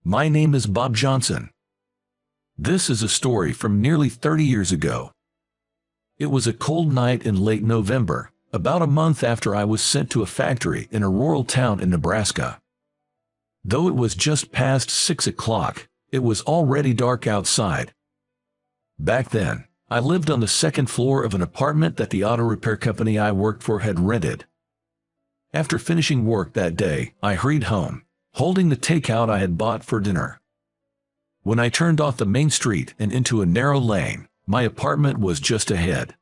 My name is Bob Johnson. This is a story from nearly 30 years ago. It was a cold night in late November, about a month after I was sent to a factory in a rural town in Nebraska. Though it was just past 6 o'clock, it was already dark outside. Back then, I lived on the second floor of an apartment that the auto repair company I worked for had rented. After finishing work that day, I hurried home, holding the takeout I had bought for dinner. When I turned off the main street and into a narrow lane, my apartment was just ahead.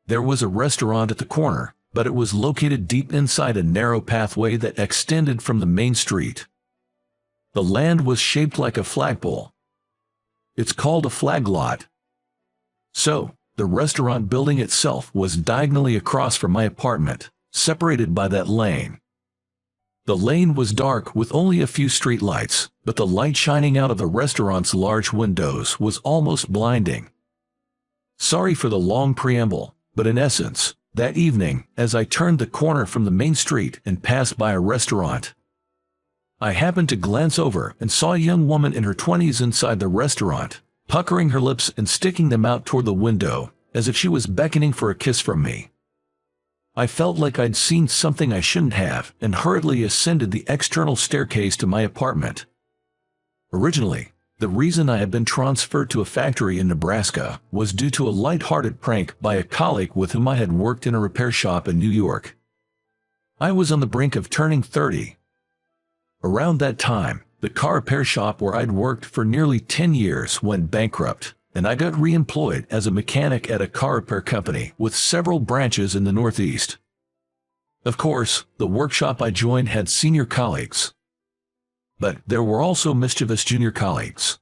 There was a restaurant at the corner, but it was located deep inside a narrow pathway that extended from the main street. The land was shaped like a flagpole. It's called a flag lot. So, the restaurant building itself was diagonally across from my apartment, separated by that lane. The lane was dark with only a few street lights, but the light shining out of the restaurant's large windows was almost blinding. Sorry for the long preamble, but in essence, that evening, as I turned the corner from the main street and passed by a restaurant, I happened to glance over and saw a young woman in her 20s inside the restaurant, puckering her lips and sticking them out toward the window, as if she was beckoning for a kiss from me. I felt like I'd seen something I shouldn't have and hurriedly ascended the external staircase to my apartment. Originally, the reason I had been transferred to a factory in Nebraska was due to a light-hearted prank by a colleague with whom I had worked in a repair shop in New York. I was on the brink of turning 30. Around that time, the car repair shop where I'd worked for nearly 10 years went bankrupt, and I got re-employed as a mechanic at a car repair company with several branches in the Northeast. Of course, the workshop I joined had senior colleagues. But there were also mischievous junior colleagues.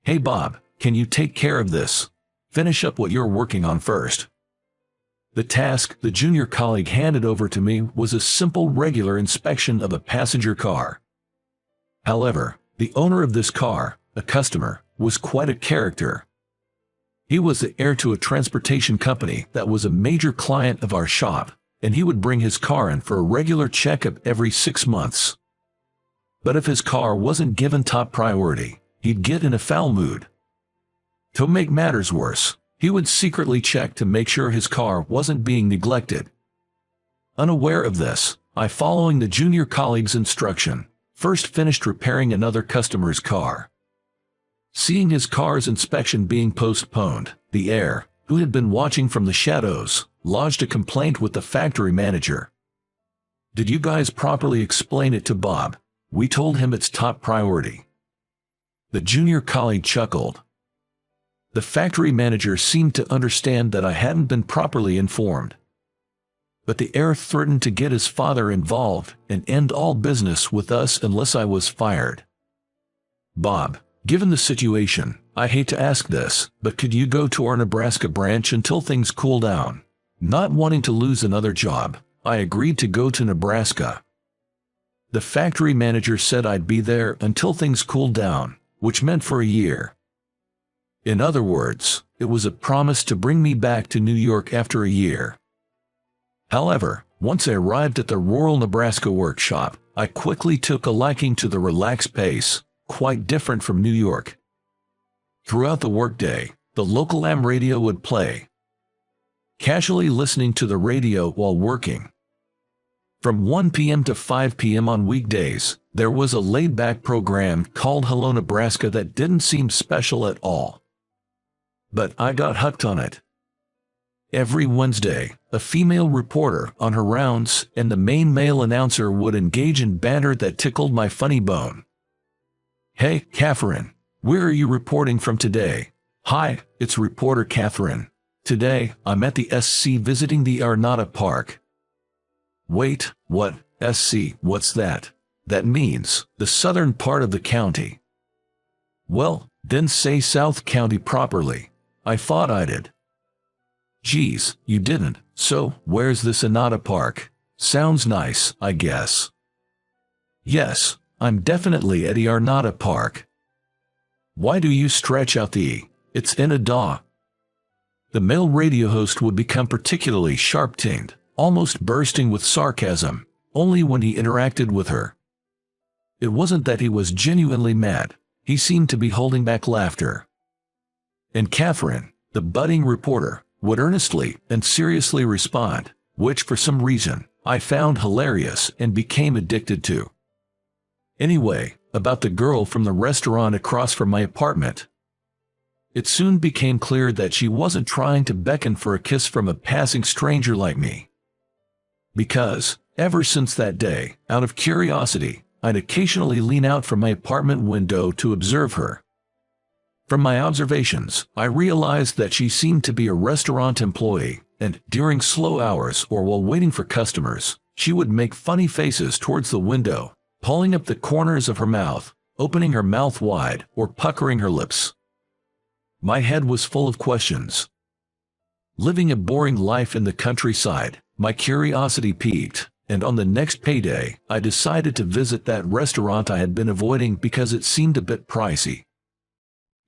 "Hey Bob, can you take care of this? Finish up what you're working on first." The task the junior colleague handed over to me was a simple regular inspection of a passenger car. However, the owner of this car, a customer, was quite a character. He was the heir to a transportation company that was a major client of our shop, and he would bring his car in for a regular checkup every 6 months. But if his car wasn't given top priority, he'd get in a foul mood. To make matters worse, he would secretly check to make sure his car wasn't being neglected. Unaware of this, I, following the junior colleague's instruction, first finished repairing another customer's car. Seeing his car's inspection being postponed, the heir, who had been watching from the shadows, lodged a complaint with the factory manager. "Did you guys properly explain it to Bob? We told him it's top priority." The junior colleague chuckled. The factory manager seemed to understand that I hadn't been properly informed. But the heir threatened to get his father involved and end all business with us unless I was fired. "Bob, given the situation, I hate to ask this, but could you go to our Nebraska branch until things cool down?" Not wanting to lose another job, I agreed to go to Nebraska. The factory manager said I'd be there until things cooled down, which meant for a year. In other words, it was a promise to bring me back to New York after a year. However, once I arrived at the rural Nebraska workshop, I quickly took a liking to the relaxed pace, quite different from New York. Throughout the workday, the local AM radio would play. Casually listening to the radio while working. From 1 p.m. to 5 p.m. on weekdays, there was a laid-back program called Hello Nebraska that didn't seem special at all. But I got hooked on it. Every Wednesday, a female reporter on her rounds and the main male announcer would engage in banter that tickled my funny bone. "Hey, Catherine, where are you reporting from today?" "Hi, it's reporter Catherine. Today, I'm at the SC visiting the Arnada Park." "Wait, what? SC, what's that?" "That means the southern part of the county." "Well, then say South County properly." I thought I did. "Geez, you didn't. So, where's this Arnada Park? Sounds nice, I guess." "Yes, I'm definitely at the Arnada Park." "Why do you stretch out the E? It's in a daw." The male radio host would become particularly sharp-tinged, almost bursting with sarcasm, only when he interacted with her. It wasn't that he was genuinely mad. He seemed to be holding back laughter. And Catherine, the budding reporter, would earnestly and seriously respond, which for some reason I found hilarious and became addicted to. Anyway, about the girl from the restaurant across from my apartment. It soon became clear that she wasn't trying to beckon for a kiss from a passing stranger like me. Because, ever since that day, out of curiosity, I'd occasionally lean out from my apartment window to observe her. From my observations, I realized that she seemed to be a restaurant employee, and during slow hours or while waiting for customers, she would make funny faces towards the window, pulling up the corners of her mouth, opening her mouth wide, or puckering her lips. My head was full of questions. Living a boring life in the countryside, my curiosity piqued, and on the next payday, I decided to visit that restaurant I had been avoiding because it seemed a bit pricey.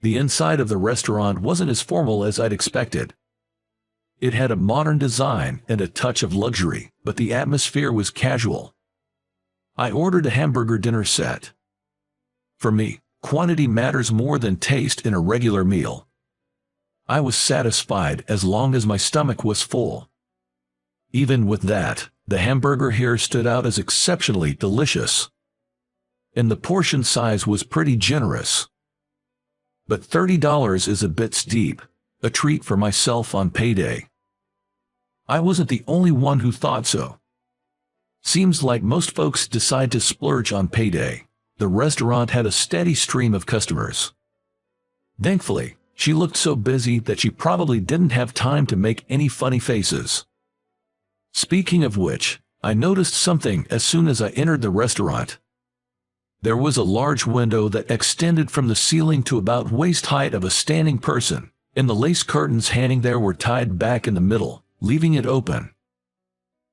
The inside of the restaurant wasn't as formal as I'd expected. It had a modern design and a touch of luxury, but the atmosphere was casual. I ordered a hamburger dinner set. For me, quantity matters more than taste in a regular meal. I was satisfied as long as my stomach was full. Even with that, the hamburger here stood out as exceptionally delicious. And the portion size was pretty generous. But $30 is a bit steep, a treat for myself on payday. I wasn't the only one who thought so. Seems like most folks decide to splurge on payday. The restaurant had a steady stream of customers. Thankfully, she looked so busy that she probably didn't have time to make any funny faces. Speaking of which, I noticed something as soon as I entered the restaurant. There was a large window that extended from the ceiling to about waist height of a standing person, and the lace curtains hanging there were tied back in the middle, leaving it open.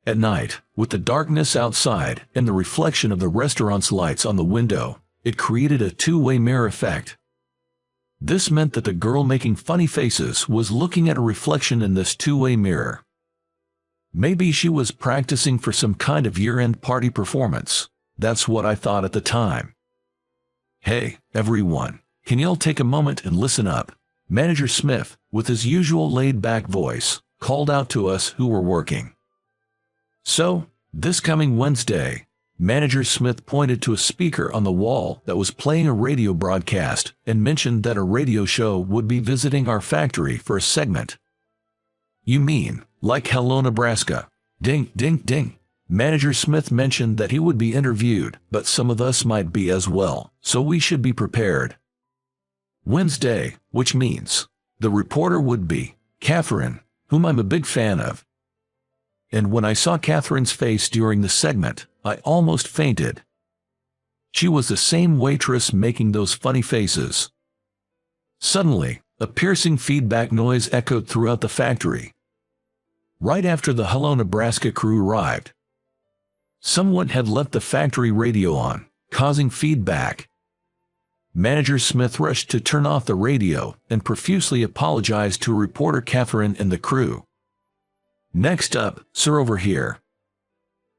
At night, with the darkness outside and the reflection of the restaurant's lights on the window, it created a two-way mirror effect. This meant that the girl making funny faces was looking at a reflection in this two-way mirror. Maybe she was practicing for some kind of year-end party performance. That's what I thought at the time. Hey, everyone, can y'all take a moment and listen up? Manager Smith, with his usual laid-back voice, called out to us who were working. So, this coming Wednesday, Manager Smith pointed to a speaker on the wall that was playing a radio broadcast and mentioned that a radio show would be visiting our factory for a segment. You mean, like Hello Nebraska? Ding, ding, ding. Manager Smith mentioned that he would be interviewed, but some of us might be as well, so we should be prepared. Wednesday, which means the reporter would be Catherine, whom I'm a big fan of. And when I saw Catherine's face during the segment, I almost fainted. She was the same waitress making those funny faces. Suddenly, a piercing feedback noise echoed throughout the factory. Right after the Hello Nebraska crew arrived, someone had left the factory radio on, causing feedback. Manager Smith rushed to turn off the radio and profusely apologized to reporter Catherine and the crew. Next up, sir, over here.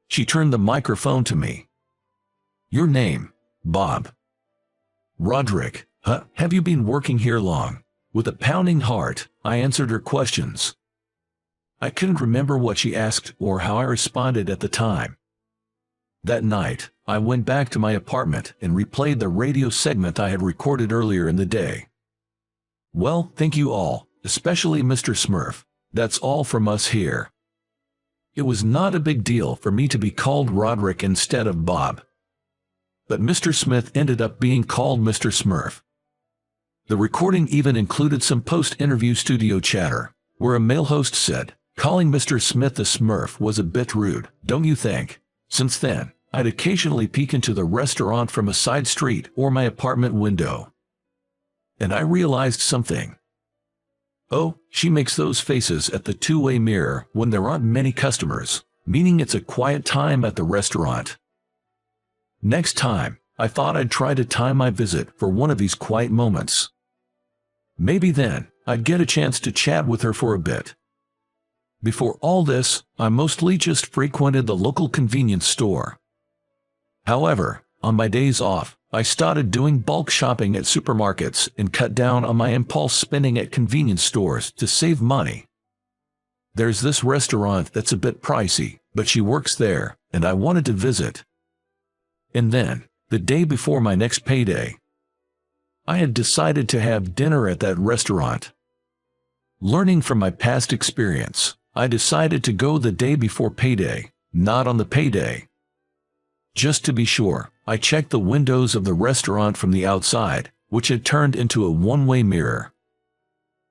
She turned the microphone to me. Your name? Bob. Roderick. Huh? Have you been working here long? With a pounding heart, I answered her questions. I couldn't remember what she asked or how I responded at the time. That night, I went back to my apartment and replayed the radio segment I had recorded earlier in the day. Well, thank you all, especially Mr. Smurf. That's all from us here. It was not a big deal for me to be called Roderick instead of Bob. But Mr. Smith ended up being called Mr. Smurf. The recording even included some post-interview studio chatter, where a male host said, calling Mr. Smith a Smurf was a bit rude, don't you think? Since then, I'd occasionally peek into the restaurant from a side street or my apartment window. And I realized something. Oh, she makes those faces at the two-way mirror when there aren't many customers, meaning it's a quiet time at the restaurant. Next time, I thought I'd try to time my visit for one of these quiet moments. Maybe then, I'd get a chance to chat with her for a bit. Before all this, I mostly just frequented the local convenience store. However, On my days off, I started doing bulk shopping at supermarkets and cut down on my impulse spending at convenience stores to save money. There's this restaurant that's a bit pricey, but she works there, and I wanted to visit. And then, the day before my next payday, I had decided to have dinner at that restaurant. Learning from my past experience, I decided to go the day before payday, not on the payday. Just to be sure, I checked the windows of the restaurant from the outside, which had turned into a one-way mirror.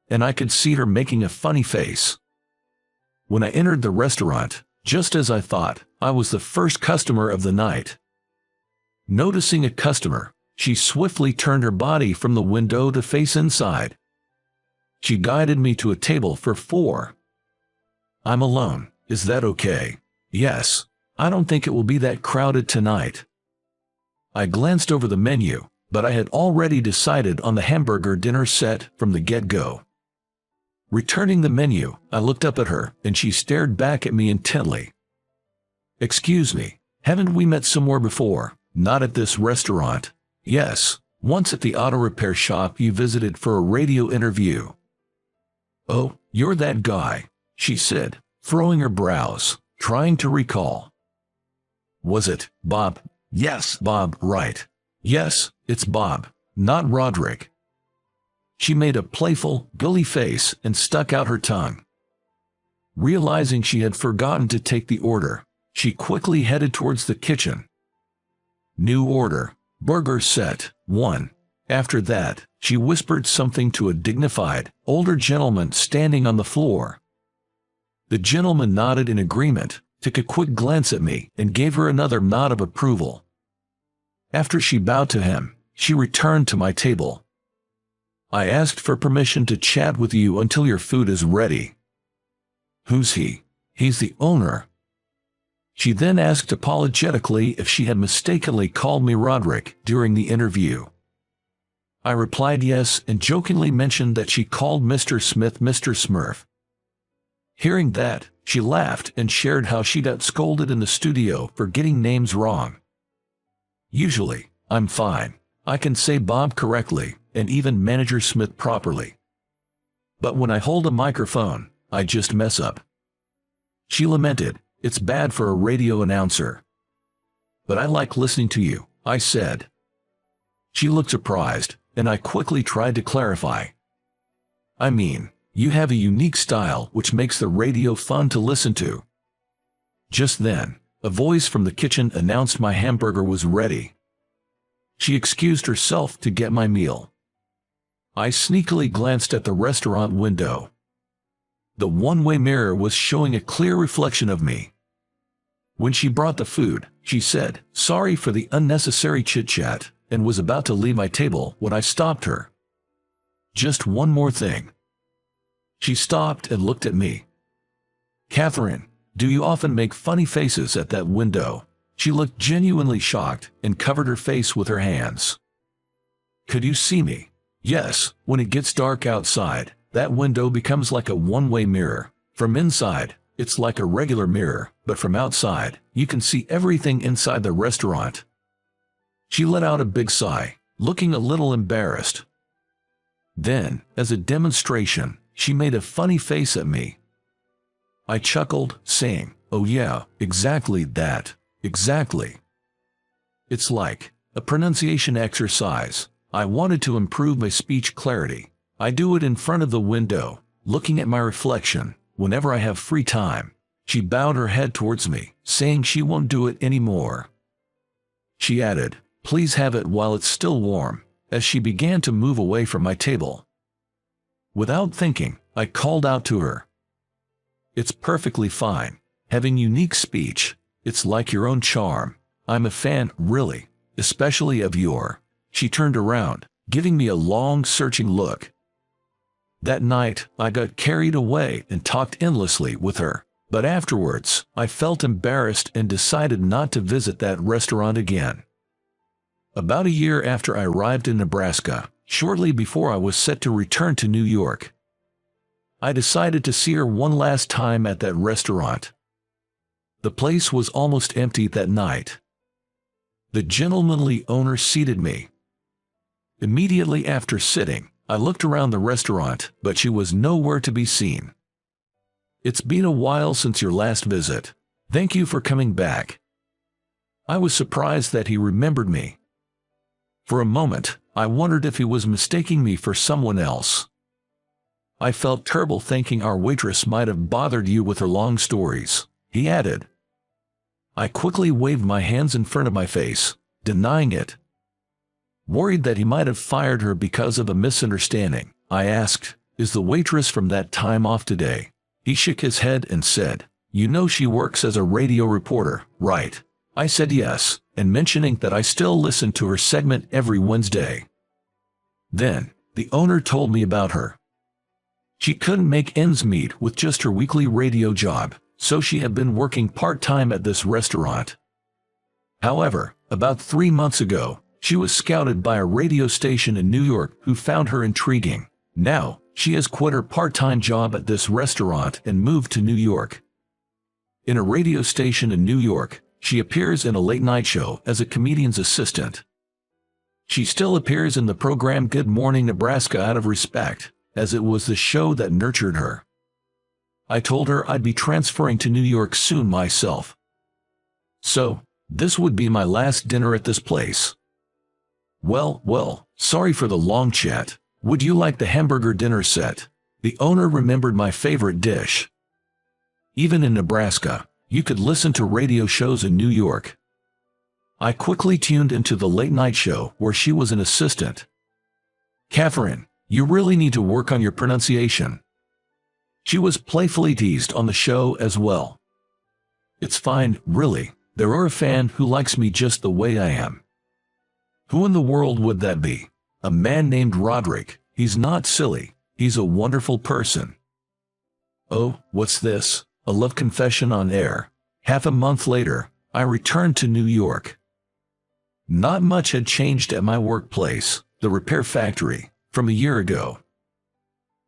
And I could see her making a funny face. When I entered the restaurant, just as I thought, I was the first customer of the night. Noticing a customer, she swiftly turned her body from the window to face inside. She guided me to a table for 4. I'm alone, is that okay? Yes, I don't think it will be that crowded tonight. I glanced over the menu, but I had already decided on the hamburger dinner set from the get-go. Returning the menu, I looked up at her, and she stared back at me intently. Excuse me, haven't we met somewhere before? Not at this restaurant. Yes, once at the auto repair shop you visited for a radio interview. Oh, you're that guy, she said, furrowing her brows, trying to recall. Was it Bob? Yes, Bob, right. Yes, it's Bob, not Roderick. She made a playful, gully face and stuck out her tongue. Realizing she had forgotten to take the order, she quickly headed towards the kitchen. New order, burger set, 1. After that, she whispered something to a dignified, older gentleman standing on the floor. The gentleman nodded in agreement, took a quick glance at me, and gave her another nod of approval. After she bowed to him, she returned to my table. I asked for permission to chat with you until your food is ready. Who's he? He's the owner. She then asked apologetically if she had mistakenly called me Roderick during the interview. I replied yes and jokingly mentioned that she called Mr. Smith Mr. Smurf. Hearing that, she laughed and shared how she got scolded in the studio for getting names wrong. Usually, I'm fine. I can say Bob correctly and even Manager Smith properly. But when I hold a microphone, I just mess up. She lamented, it's bad for a radio announcer. But I like listening to you, I said. She looked surprised, and I quickly tried to clarify. I mean, you have a unique style which makes the radio fun to listen to. Just then, a voice from the kitchen announced my hamburger was ready. She excused herself to get my meal. I sneakily glanced at the restaurant window. The one-way mirror was showing a clear reflection of me. When she brought the food, she said, "Sorry for the unnecessary chit-chat," and was about to leave my table when I stopped her. "Just one more thing." She stopped and looked at me. "Catherine, do you often make funny faces at that window?" She looked genuinely shocked and covered her face with her hands. "Could you see me?" "Yes, when it gets dark outside, that window becomes like a one-way mirror. From inside, it's like a regular mirror, but from outside, you can see everything inside the restaurant." She let out a big sigh, looking a little embarrassed. Then, as a demonstration, she made a funny face at me. I chuckled, saying, "Oh yeah, exactly that, exactly." It's like a pronunciation exercise. I wanted to improve my speech clarity. I do it in front of the window, looking at my reflection, whenever I have free time. She bowed her head towards me, saying she won't do it anymore. She added, "Please have it while it's still warm," as she began to move away from my table. Without thinking, I called out to her. "It's perfectly fine. Having unique speech, it's like your own charm. I'm a fan, really, especially of your." She turned around, giving me a long, searching look. That night, I got carried away and talked endlessly with her, but afterwards, I felt embarrassed and decided not to visit that restaurant again. About a year after I arrived in Nebraska, shortly before I was set to return to New York, I decided to see her one last time at that restaurant. The place was almost empty that night. The gentlemanly owner seated me. Immediately after sitting, I looked around the restaurant, but she was nowhere to be seen. "It's been a while since your last visit. Thank you for coming back." I was surprised that he remembered me. For a moment, I wondered if he was mistaking me for someone else. "I felt terrible thinking our waitress might have bothered you with her long stories," he added. I quickly waved my hands in front of my face, denying it. Worried that he might have fired her because of a misunderstanding, I asked, "Is the waitress from that time off today?" He shook his head and said, "You know she works as a radio reporter, right?" I said yes, and mentioning that I still listened to her segment every Wednesday. Then, the owner told me about her. She couldn't make ends meet with just her weekly radio job, so she had been working part-time at this restaurant. However, about 3 months ago, she was scouted by a radio station in New York who found her intriguing. Now, she has quit her part-time job at this restaurant and moved to New York. In a radio station in New York, she appears in a late-night show as a comedian's assistant. She still appears in the program Good Morning Nebraska out of respect, as it was the show that nurtured her. I told her I'd be transferring to New York soon myself. So, this would be my last dinner at this place. Well, sorry for the long chat. Would you like the hamburger dinner set? The owner remembered my favorite dish. Even in Nebraska, you could listen to radio shows in New York. I quickly tuned into the late-night show where she was an assistant. "Catherine, you really need to work on your pronunciation." She was playfully teased on the show as well. "It's fine, really. There are a fan who likes me just the way I am." Who in the world would that be? A man named Roderick. He's not silly. He's a wonderful person. Oh, what's this? A love confession on air. Half a month later, I returned to New York. Not much had changed at my workplace, the repair factory, from a year ago.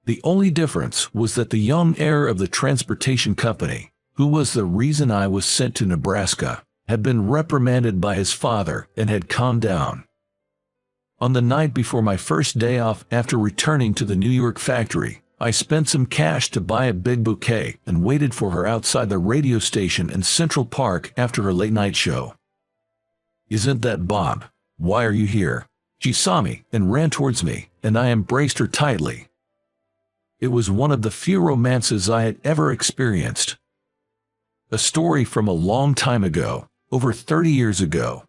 The only difference was that the young heir of the transportation company, who was the reason I was sent to Nebraska, had been reprimanded by his father and had calmed down. On the night before my first day off after returning to the New York factory, I spent some cash to buy a big bouquet and waited for her outside the radio station in Central Park after her late-night show. "Isn't that Bob? Why are you here?" She saw me and ran towards me, and I embraced her tightly. It was one of the few romances I had ever experienced. A story from a long time ago, over 30 years ago.